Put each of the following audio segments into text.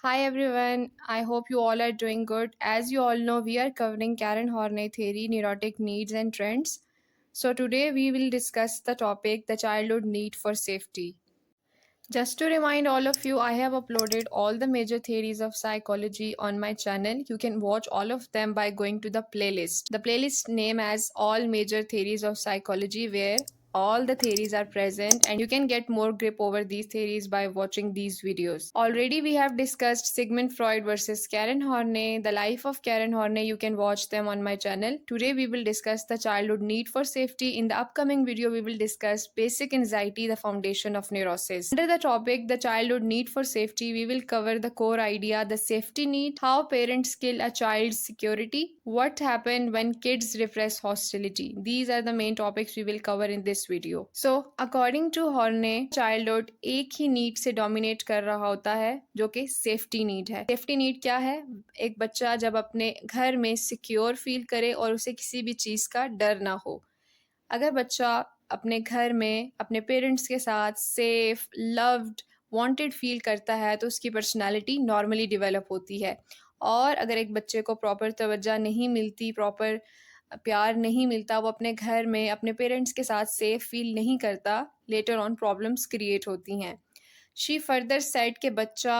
Hi everyone, I hope you all are doing good. As you all know, we are covering Karen Horney theory, neurotic needs and trends. So today we will discuss the topic the childhood need for safety. Just to remind all of you, I have uploaded all the major theories of psychology on my channel. You can watch all of them by going to the playlist. The playlist name as All Major Theories of Psychology, where all the theories are present and you can get more grip over these theories by watching these videos. Already we have discussed Sigmund Freud versus Karen Horney, the life of Karen Horney. You can watch them on my channel. Today we will discuss the childhood need for safety. In the upcoming video we will discuss basic anxiety, the foundation of neurosis. Under the topic the childhood need for safety, we will cover the core idea, the safety need, how parents kill a child's security, what happens when kids repress hostility. These are the main topics we will cover in this video. So according to Horney, childhood एक ही need से dominate कर रहा होता है जो कि safety need है। सेफ्टी नीड क्या है? एक बच्चा जब अपने घर में सिक्योर फील करे और उसे किसी भी चीज का डर ना हो। अगर बच्चा अपने घर में अपने पेरेंट्स के साथ सेफ, लव्ड, वांटेड फील करता है तो उसकी पर्सनालिटी नॉर्मली डेवलप होती है। और अगर एक बच्चे को प्रॉपर तवज्जो नहीं मिलती, प्रॉपर प्यार नहीं मिलता, वो अपने घर में अपने पेरेंट्स के साथ सेफ फील नहीं करता, लेटर ऑन प्रॉब्लम्स क्रिएट होती हैं। शी फर्दर सेड कि बच्चा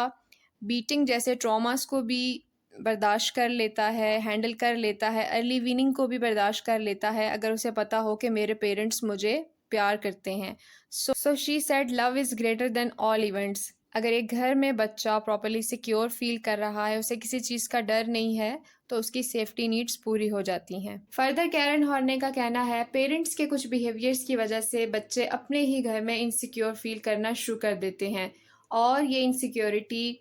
बीटिंग जैसे ट्रॉमास को भी बर्दाश्त कर लेता है, हैंडल कर लेता है, अर्ली वीनिंग को भी बर्दाश्त कर लेता है अगर उसे पता हो कि मेरे पेरेंट्स मुझे प्यार करते हैं। So she said love is greater than all events. अगर एक घर में बच्चा प्रॉपरली सिक्योर फील कर रहा है, उसे किसी चीज़ का डर नहीं है, तो उसकी सेफ्टी नीड्स पूरी हो जाती हैं। फर्दर कैरन हॉर्ने का कहना है पेरेंट्स के कुछ बिहेवियर्स की वजह से बच्चे अपने ही घर में इनसिक्योर फील करना शुरू कर देते हैं और ये इनसिक्योरिटी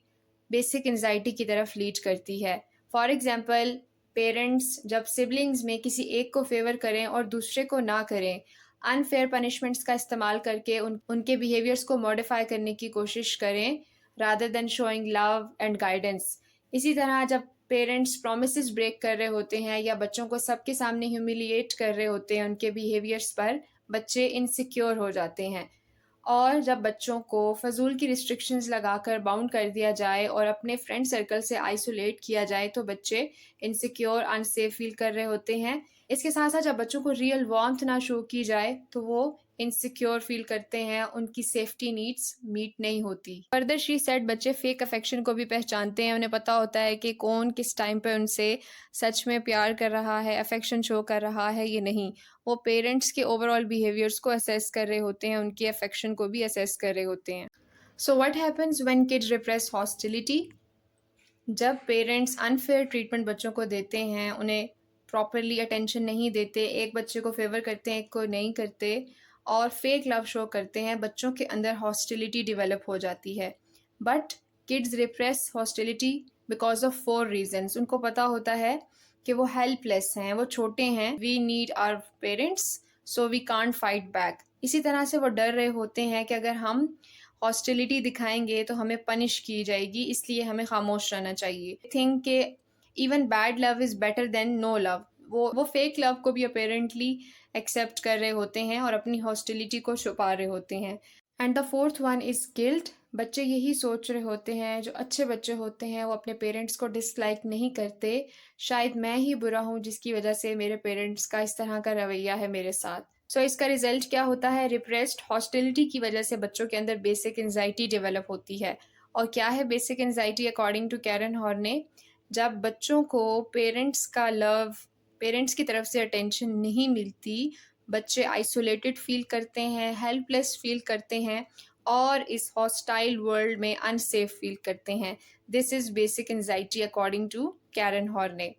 बेसिक एंजाइटी की तरफ लीड करती है। फॉर एग्जाम्पल, पेरेंट्स जब सिबलिंग्स में किसी एक को फेवर करें और दूसरे को ना करें, अनफेयर पनिशमेंट्स का इस्तेमाल करके उनके बिहेवियर्स को मॉडिफाई करने की कोशिश करें rather than showing love and guidance. इसी तरह जब पेरेंट्स प्रोमिसेस ब्रेक कर रहे होते हैं या बच्चों को सबके सामने ह्यूमिलिएट कर रहे होते हैं उनके बिहेवियर्स पर, बच्चे इनसिक्योर हो जाते हैं। और जब बच्चों को फजूल की रिस्ट्रिक्शंस लगाकर बाउंड कर दिया जाए और अपने फ्रेंड सर्कल से आइसोलेट किया जाए तो बच्चे इनसिक्योर, अनसेफ फील कर रहे होते हैं। इसके साथ साथ जब बच्चों को रियल वार्मथ ना शो की जाए तो वो इनसिक्योर फील करते हैं, उनकी सेफ्टी नीड्स मीट नहीं होती। फर्दर शी सेड बच्चे फेक अफेक्शन को भी पहचानते हैं। उन्हें पता होता है कि कौन किस टाइम पे उनसे सच में प्यार कर रहा है, अफेक्शन शो कर रहा है, ये नहीं। वो पेरेंट्स के ओवरऑल बिहेवियर्स को असेस कर रहे होते हैं, उनके अफेक्शन को भी असेस कर रहे होते हैं। So what happens when kids repress hostility? जब पेरेंट्स अनफेयर ट्रीटमेंट बच्चों को देते हैं, उन्हें प्रॉपरली अटेंशन नहीं देते, एक बच्चे को फेवर करते हैं, एक को नहीं करते और फेक लव शो करते हैं, बच्चों के अंदर हॉस्टिलिटी डेवलप हो जाती है। But kids repress hostility because of 4 reasons. उनको पता होता है कि वो हेल्पलेस हैं, वो छोटे हैं, we need our parents so we can't fight back. इसी तरह से वो डर रहे होते हैं कि अगर हम हॉस्टिलिटी दिखाएंगे तो हमें पनिश की जाएगी, इसलिए हमें खामोश रहना चाहिए। थिंक के even bad love is better than no love. वो फेक लव को भी अपेरेंटली एक्सेप्ट कर रहे होते हैं और अपनी हॉस्टिलिटी को छुपा रहे होते हैं। And the fourth one is guilt. बच्चे यही सोच रहे होते हैं, जो अच्छे बच्चे होते हैं वो अपने पेरेंट्स को डिसलाइक नहीं करते, शायद मैं ही बुरा हूँ जिसकी वजह से मेरे पेरेंट्स का इस तरह का रवैया है मेरे साथ। सो इसका रिजल्ट क्या होता है? रिप्रेस्ड हॉस्टिलिटी की वजह से बच्चों के अंदर बेसिक एंजाइटी डेवलप होती है। और क्या है basic anxiety according to Karen Horney? जब बच्चों को पेरेंट्स का लव, पेरेंट्स की तरफ से अटेंशन नहीं मिलती, बच्चे आइसोलेटेड फील करते हैं, हेल्पलेस फील करते हैं और इस हॉस्टाइल वर्ल्ड में अनसेफ फील करते हैं। This is basic anxiety according to Karen Horney.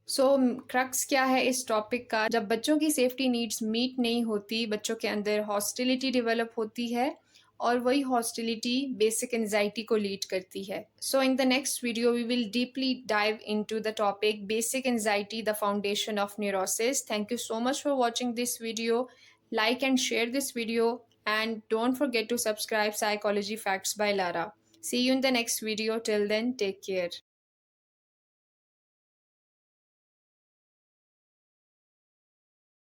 So crux क्या है इस टॉपिक का? जब बच्चों की सेफ्टी नीड्स मीट नहीं होती, बच्चों के अंदर हॉस्टिलिटी डेवलप होती है और वही हॉस्टिलिटी बेसिक एंजाइटी को लीड करती है। So in the next video we will deeply dive into the topic basic anxiety, the foundation of neurosis. Thank you so much for watching this video. Like and share this video and don't forget to subscribe Psychology Facts by Lara. See you in the next video. Till then, take care.